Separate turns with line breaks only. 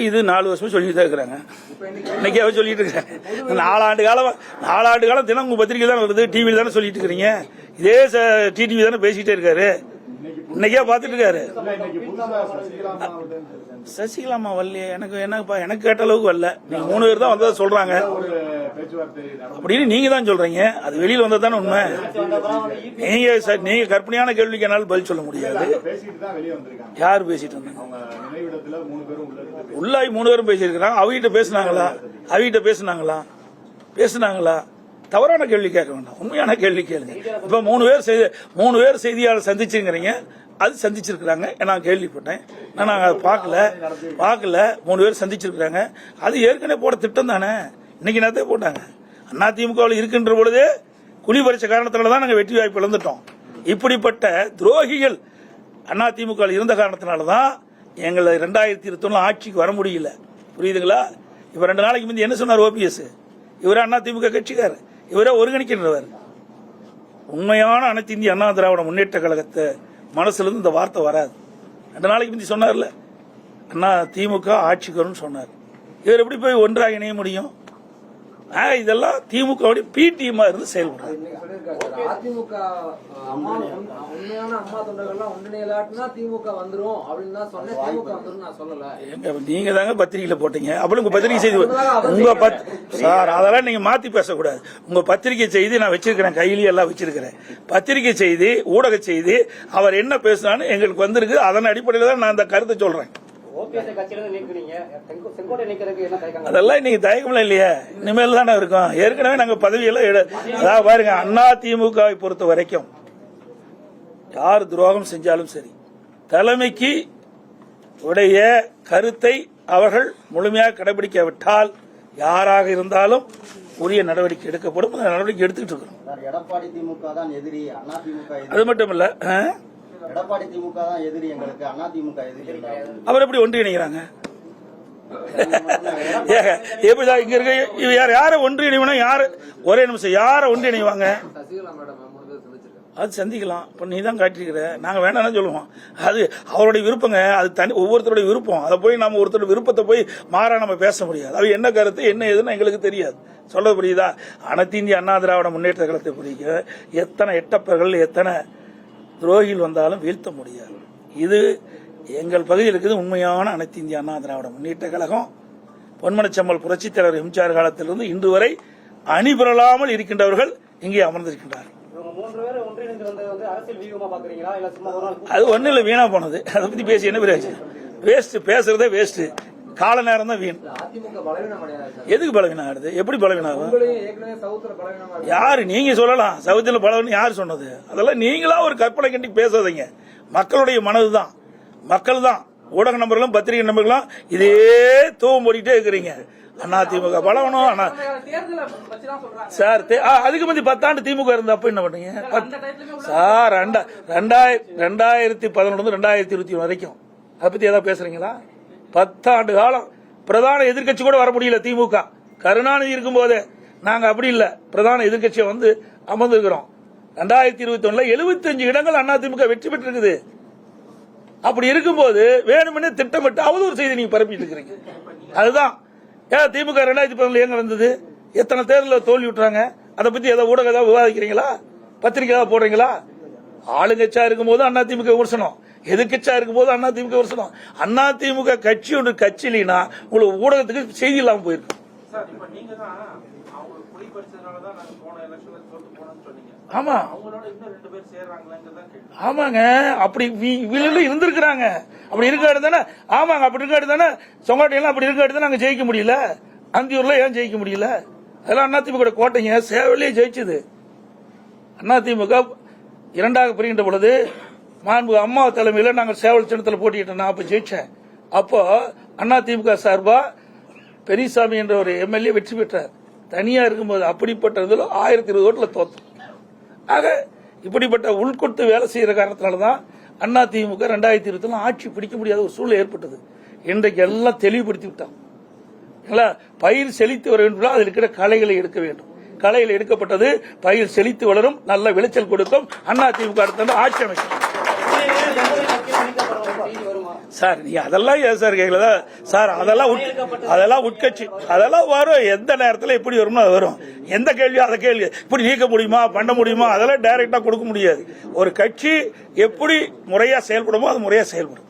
இது 4 வருஷமா சொல்லிட்டு தான் இருக்கிறாங்க. இன்னைக்கு அவர் சொல்லிட்டு இருக்காங்க. 4 ஆண்டு காலம் தினம் உங்க பத்திரிகை தான் வருது, டிவியில் தானே சொல்லிட்டு இருக்கிறீங்க. இதே டிடிவி தானே பேசிக்கிட்டே இருக்காரு. இன்னைக்கே பாத்துட்டு இருக்காரு. சசிகலாமா வரலையே, எனக்கு கேட்ட அளவுக்கு வரல. நீங்க 3 பேர் தான் வந்ததை சொல்றாங்க அப்படின்னு நீங்க தான் சொல்றீங்க. அது வெளியில வந்தது தானே உண்மை. நீங்க கற்பனையான கேள்விக்கு என்னால் பதில் சொல்ல முடியாது. யாரு பேசிட்டு இருந்தாங்க? உள்ளாய் 3 பேரும் பேசியிருக்கிறாங்க. அவகிட்ட பேசினாங்களா? தவறான கேள்வி கேட்க வேண்டாம், உண்மையான கேள்வி கேளுங்க. இப்ப 3 பேர் செய்தியாளர் சந்திச்சுங்கிறீங்க. அது சந்திச்சிருக்கிறாங்க, நான் கேள்விப்பட்டேன். நான் பார்க்கல. 3 பேர் சந்திச்சிருக்கிறாங்க. அது ஏற்கனவே போட திட்டம் தானே. இன்னைக்கு நேரத்தை போட்டாங்க. அதிமுகவில் இருக்கின்ற பொழுது குழி பறிச்ச காரணத்தினால தான் நாங்கள் வெற்றி வாய்ப்பு இழந்துட்டோம். இப்படிப்பட்ட துரோகிகள் அதிமுகவில் இருந்த காரணத்தினால தான் எங்களை 2021 ஆட்சிக்கு வர முடியல. புரியுதுங்களா? இப்ப 2 நாளைக்கு முந்தைய என்ன சொன்னார் ஓபிஎஸ்? இவரே அதிமுக கட்சிக்காரர், இவரே ஒருங்கிணைக்கின்றவர். உண்மையான அனைத்து இந்திய அண்ணா திராவிட முன்னேற்ற கழகத்தை மனசுல இருந்து இந்த வார்த்தை வராது. 2 நாளைக்கு முந்தி சொன்னார்ல, அண்ணா திமுக ஆட்சிக்கு வரும்னு சொன்னார். இவர் எப்படி போய் ஒன்றாக இணைய முடியும்? இதெல்லாம் திமுக பி டீமா இருந்து செயல்படுறாங்க. நீங்க தாங்க பத்திரிகையில போட்டீங்க. அப்புறம் உங்க பத்திரிகை செய்தி சார், அதெல்லாம் நீங்க மாத்தி பேசக்கூடாது. உங்க பத்திரிகை செய்தி நான் வச்சிருக்கிறேன், கையிலேயே எல்லாம் வச்சிருக்கிறேன். பத்திரிகை செய்தி, ஊடக செய்தி, அவர் என்ன பேசினான்னு எங்களுக்கு வந்திருக்கு. அதன் அடிப்படையில் தான் நான் அந்த கருத்தை சொல்றேன். அதெல்லாம் இன்னைக்கு தயக்கம்ல இல்லையா? இனிமேல் தானே இருக்கும். ஏற்கனவே நாங்க பதவியெல்லாம் பாருங்க. அதிமுகவை பொறுத்த வரைக்கும் யார் துரோகம் செஞ்சாலும் சரி, தலைமைக்கு உடைய கருத்தை அவர்கள் முழுமையாக கடைபிடிக்காவிட்டால் யாராக இருந்தாலும் உரிய நடவடிக்கை எடுக்கப்படும். அந்த நடவடிக்கை எடுத்துக்கிட்டு இருக்கிறோம்.
எடப்பாடி திமுக தான் எதிரி,
அது மட்டும் இல்ல,
எடப்பாடி திமுக தான் எதிரி எங்களுக்கு, அதிமுக எதிரி.
அவர் எப்படி ஒன்றிணைகிறாங்க? இங்க இருக்க யார ஒன்றிணைவனா? யாரு ஒரே நிமிஷம் யார ஒன்றிணைவாங்க? அது சந்திக்கலாம். இப்ப நீ தான் காட்டிருக்கிற, நாங்க வேண்டாம் சொல்லுவோம். அது அவருடைய விருப்பங்க. அது தனி, ஒவ்வொருத்தருடைய விருப்பம். அதை போய் நம்ம ஒருத்தருடைய விருப்பத்தை போய் மாறா நம்ம பேச முடியாது. அது என்ன கருத்து என்ன ஏதுன்னு எங்களுக்கு தெரியாது. சொல்ல புரியுதா? அனைத்து இந்திய அண்ணா திராவிட முன்னேற்ற கழகத்தை புரியுங்க. எத்தனை எட்டப்பர்கள், எத்தனை துரோகிகள் வந்தாலும் வீழ்த்த முடியாது. இது எங்கள் பகுதியில் இருக்குது உண்மையான அனைத்து இந்திய அண்ணா திராவிட முன்னேற்ற கழகம். பொன்மனச்செம்மல் புரட்சித் தலைவர் எம்ஜிஆர் காலத்திலிருந்து இன்று வரை அணிபெறலாமல் இருக்கின்றவர்கள் இங்கே அமர்ந்திருக்கின்றார்கள். அது ஒன்னும் இல்ல, வீணா போனது. அதை பத்தி பேசி என்ன பிரயோஜனம்? வேஸ்ட், பேசுறதே வேஸ்ட். கால நேரம் தான் வீண். எதுக்கு பலவீனம் ஆகுது? எப்படி பலவீனம் ஆகும்? யாரு நீங்க சொல்லலாம் சவுத்துல பலவீனம் யாரு சொன்னது? அதெல்லாம் நீங்களா ஒரு கற்பனை கண்டி பேசாதீங்க. மக்களுடைய மனதுதான், மக்கள் தான். ஊடக நம்பர்களும் பத்திரிகை நம்பர்களும் இதே தூவம் போட்டுட்டே இருக்கிறீங்க. அதிமுக பலவனும் சார். அதுக்கு முந்தி 10 ஆண்டு திமுக இருந்த அப்ப என்ன பண்ணீங்க சார்? 2011 2021 வரைக்கும் அதை பத்தி ஏதாவது பேசுறீங்களா? 10 ஆண்டு காலம் பிரதான எதிர்கட்சி கூட வர முடியல திமுக. கருணாநிதி இருக்கும் போதே நாங்க அப்படி இல்ல, பிரதான எதிர்கட்சியை வந்து அமர்ந்திருக்கிறோம். 2021 75 இடங்கள் அதிமுக வெற்றி பெற்றிருக்குது. அப்படி இருக்கும்போது வேணுமென்னு திட்டமிட்டு அவதூறு செய்தி நீங்க பரப்பிட்டு இருக்கிறீங்க. அதுதான் திமுக 2011 எங்க இருந்தது? எத்தனை தேர்தலில் தோல்வி விட்டுறாங்க? அதை பத்தி ஏதாவது ஊடகம் ஏதாவது விவாதிக்கிறீங்களா? பத்திரிகை ஏதாவது போடுறீங்களா? ஆளுங்கட்சியா இருக்கும் போது அதிமுக விமர்சனம், எதிர்கட்சியா இருக்கும் போது அதிமுக விமர்சனம். அதிமுக கட்சி ஒன்று கட்சியினா உங்களுக்கு ஊடகத்துக்கு செய்தி இல்லாம போயிருக்கு. ஆமா ஆமாங்க, அப்படி இருந்திருக்கிறாங்க. அப்படி இருக்காடு தானே? ஆமாங்க, அப்படி இருக்காடு தானே சொங்காட்டையெல்லாம் அப்படி இருக்காடு தானே நாங்க ஜெயிக்க முடியல. அந்தியூர்ல ஏன் ஜெயிக்க முடியல? அதெல்லாம் அதிமுக கோட்டைங்க. சேவலே ஜெயிச்சது. அதிமுக 2ஆக பிரிகின்ற பொழுது மாண்பு அம்மா தலைமையில் நாங்கள் சேவல் சின்னத்தில் போட்டிட்டோம். நான் அப்ப ஜெயிச்சேன். அப்போ அதிமுக சார்பா பெரியசாமி என்ற ஒரு எம்எல்ஏ வெற்றி பெற்றார். தனியா இருக்கும்போது அப்படிப்பட்டதுல 1020 ஓட்டுல தோத்தோம். ஆக இப்படிப்பட்ட உள்கொடுத்து வேலை செய்யற காரணத்தினாலதான் அதிமுக 2020 ஆட்சி பிடிக்க முடியாத ஒரு சூழ்நிலை ஏற்பட்டது. இன்றைக்கு எல்லாம் தெளிவுபடுத்தி விட்டாங்க. பயிர் செழித்து வர வேண்டும், அதில் இருக்கிற களைகளை எடுக்க வேண்டும். களையில் எடுக்கப்பட்டது. பயிர் செழித்து வளரும், நல்ல விளைச்சல் கொடுக்கும். அதிமுக அடுத்த ஆட்சி அமைக்கும். சார் நீ அதெல்லாம் ஏன் சார் கேட்கல சார்? அதெல்லாம் உட்கட்சி, அதெல்லாம் வரும். எந்த நேரத்தில் எப்படி வருமோ அது வரும். எந்த கேள்வியோ அதை கேள்வி இப்படி நீக்க முடியுமா, பண்ண முடியுமா, அதெல்லாம் டைரக்டா கொடுக்க முடியாது. ஒரு கட்சி எப்படி முறையா செயல்படுமோ அது முறையா செயல்படும்.